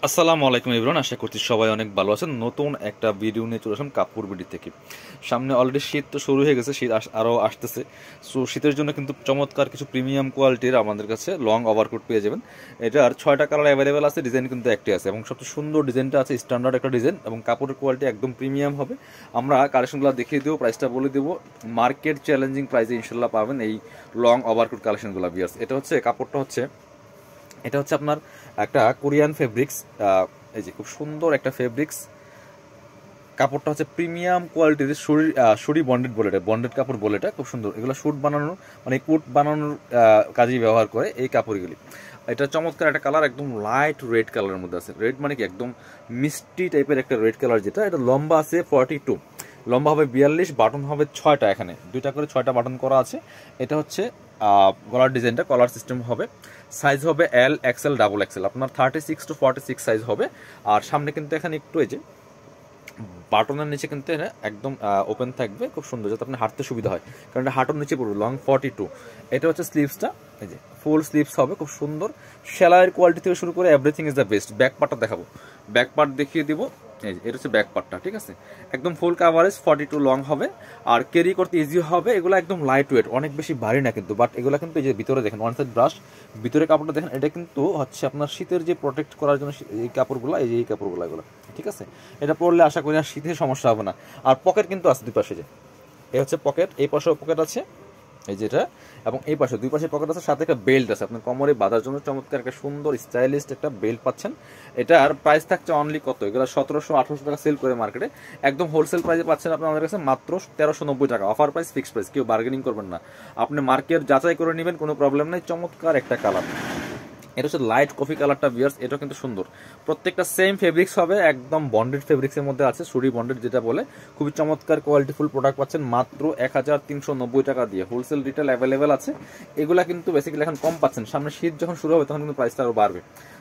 আসসালামু আলাইকুম এভরিওয়ান, আশা করছি সবাই অনেক ভালো আছেন। নতুন একটা ভিডিও নিয়ে চলে আসলাম কাপড় বিডি থেকে। সামনে অলরেডি শীত তো শুরু হয়ে গেছে, শীত আরও আসতেছে। সো শীতের জন্য কিন্তু চমৎকার কিছু প্রিমিয়াম কোয়ালিটির আমাদের কাছে লং ওভারকোট পেয়ে যাবেন। এটার 6টা কালার অ্যাভেলেবেল আছে, ডিজাইন কিন্তু একটি আছে এবং সবচেয়ে সুন্দর ডিজাইনটা আছে, স্ট্যান্ডার্ড একটা ডিজাইন এবং কাপড়ের কোয়ালিটি একদম প্রিমিয়াম হবে। আমরা কালেকশনগুলো দেখিয়ে দেবো, প্রাইসটা বলে দেবো। মার্কেট চ্যালেঞ্জিং প্রাইসে ইনশাল্লাহ পাবেন এই লং ওভারকোট কালেকশনগুলো। বিয়ার্স, এটা হচ্ছে আপনার একটা কোরিয়ান ফেব্রিক্স। এই যে খুব সুন্দর একটা ফেব্রিক্স, কাপড়টা হচ্ছে প্রিমিয়াম কোয়ালিটির সুরি বন্ডেড বলে, এটা বন্ডেড কাপড় বলে, এটা খুব সুন্দর। এগুলো শুট বানানোর মানে কোট বানানোর কাজেই ব্যবহার করে এই কাপড়গুলি। এটা চমৎকার একটা কালার, একদম লাইট রেড কালারের মধ্যে আছে। রেড মানে কি একদম মিষ্টি টাইপের একটা রেড কালার, যেটা এটা লম্বা আছে 42, লম্বা হবে 42, বাটন হবে 6টা, এখানে 2টা করে 6টা বাটন করা আছে। এটা হচ্ছে গলার ডিজাইনটা, কলার সিস্টেম হবে। সাইজ হবে এল এক্সেল ডাবল এক্সেল, আপনার 36 to 46 সাইজ হবে। আর সামনে কিন্তু এখানে একটু এই যে বাটনের নিচে কিন্তু এটা একদম ওপেন থাকবে, খুব সুন্দর, যাতে আপনি হাঁটতে সুবিধা হয়, কারণ এটা হাঁটুর নিচে পড়বে। লং 42। এটা হচ্ছে স্লিভসটা, এই যে ফুল স্লিভস হবে, খুব সুন্দর। সেলাইয়ের কোয়ালিটি থেকে শুরু করে everything is the best. Back পার্টটা দেখাবো, ব্যাক পার্ট দেখিয়ে দিব। এই যে এটা হচ্ছে ব্যাক পার্টটা, ঠিক আছে। একদম ফুল কাভারেজ, 42 লং হবে আর ক্যারি করতে ইজি হবে। এগুলো একদম লাইট ওয়েট, অনেক বেশি ভারী না কিন্তু। বাট এগুলো কিন্তু এই যে ভিতরে দেখেন, ওয়ান সাইড ব্রাশ, ভিতরে কাপড়টা দেখেন, এটা কিন্তু হচ্ছে আপনার শীতের যে প্রোটেক্ট করার জন্য এই কাপড়গুলো, এই কাপড়গুলো এগুলো, ঠিক আছে। এটা পরলে আশা করি আর শীতের সমস্যা হবে না। আর পকেট কিন্তু আছে দুই পাশে, যে এই হচ্ছে পকেট, এই পাশেও পকেট আছে, এই যেটা, এবং এই পাশে দুই পাশে পকেট আছে, সাথে একটা বেল্ট আছে আপনার কোমরে বাঁধার জন্য। চমৎকার একটা সুন্দর স্টাইলিস্ট একটা বেল্ট পাচ্ছেন। এটার প্রাইস থাকছে অনলি কত, এগুলো 1700-1800 টাকা সেল করে মার্কেটে, একদম হোলসেল প্রাইসে পাচ্ছেন আপনি আমাদের কাছে মাত্র 1390 টাকা। অফার প্রাইস, ফিক্সড প্রাইস, কেউ বার্গেনিং করবেন না। আপনি মার্কেট যাচাই করে নেবেন, কোনো প্রবলেম নেই। চমৎকার একটা কালার, এটা হচ্ছে লাইট কফি কালারটা। বিয়ার্স, এটা কিন্তু সুন্দর। প্রত্যেকটা সেম ফেব্রিক্স হবে, একদম বন্ডেড ফেব্রিক্সের মধ্যে আছে, সুরি বন্ডেড যেটা বলে। খুবই চমৎকার কোয়ালিটিফুল প্রোডাক্ট পাচ্ছেন মাত্র 1390 টাকা দিয়ে। হোলসেল রিটেল অ্যাভেলেবেল আছে। এগুলা কিন্তু বেসিক্যালি এখন কম পাচ্ছেন, সামনে শীত যখন শুরু হবে তখন কিন্তু প্রাইসটা আরও বাড়বে।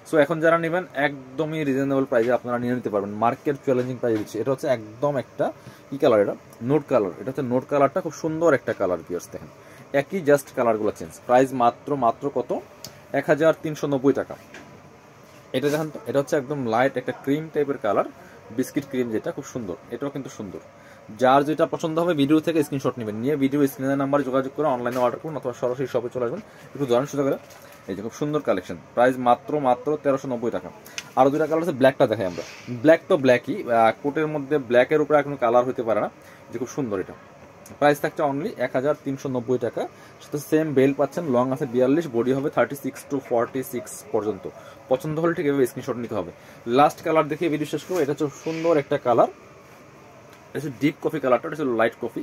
সো এখন যারা নেবেন একদমই রিজনেবল প্রাইসে আপনারা নিয়ে নিতে পারবেন, মার্কেট চ্যালেঞ্জিং প্রাইস দিচ্ছে। এটা হচ্ছে একদম একটা কি কালার, এটা নোট কালার। এটা হচ্ছে নোট কালারটা, খুব সুন্দর একটা কালার। বিয়ার্স দেখেন, একই জাস্ট কালারগুলো চেঞ্জ। প্রাইস মাত্র কত, 1390 টাকা। এটা দেখেন তো, এটা হচ্ছে একদম লাইট একটা ক্রিম টাইপের কালার, বিস্কিট ক্রিম, যেটা খুব সুন্দর। এটাও কিন্তু সুন্দর। যার যেটা পছন্দ হবে ভিডিও থেকে স্ক্রিনশট নেবেন, নিয়ে ভিডিও স্ক্রিনের নাম্বারে যোগাযোগ করে অনলাইনে অর্ডার করুন, অথবা সরাসরি শপে চলে আসবেন। একটু ধরেন সুযোগ করে, এই যে খুব সুন্দর কালেকশন। প্রাইস মাত্র 1390 টাকা। আরও দুটা কালার আছে, ব্ল্যাকটা দেখাই আমরা। ব্ল্যাক তো ব্ল্যাকই, কোটের মধ্যে ব্ল্যাকের উপরে কোনো কালার হতে পারে না, যে খুব সুন্দর। এটা প্রাইস থাকছে অনলি 1390 টাকা। সাথে সেম বেল্ট পাচ্ছেন, লং আছে 42, বডি হবে 36 to 46 পর্যন্ত। পছন্দ হলে ঠিক এভাবে স্ক্রিনশট নিতে হবে। লাস্ট কালার দেখে ভিডিও শেষ করবো। এটা হচ্ছে সুন্দর একটা কালার, এটা হচ্ছে ডিপ কফি কালারটা, এটা হচ্ছে লাইট কফি।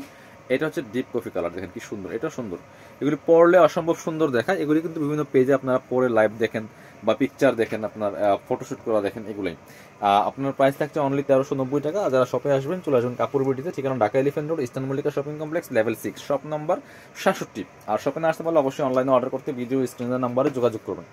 এটা হচ্ছে ডিপ কফি কালার, দেখেন কি সুন্দর, এটা সুন্দর। এগুলি পরলে অসম্ভব সুন্দর দেখায়। এগুলি কিন্তু বিভিন্ন পেজে আপনারা পরে লাইভ দেখেন বা পিকচার দেখেন, আপনার ফটোশুট করা দেখেন, এগুলোই। আপনার প্রাইস থাকছে অনলি 1390 টাকা। যারা শপে আসবেন চলে আসবেন কাপড় বিডিতে, ঠিকানা Dhaka elephant road, eastern Mallika shopping complex, level 6, shop number 67। আর শপে না আসতে পারলে অবশ্যই অনলাইনে অর্ডার করতে ভিডিও স্ক্রিনের নাম্বারে যোগাযোগ করবেন।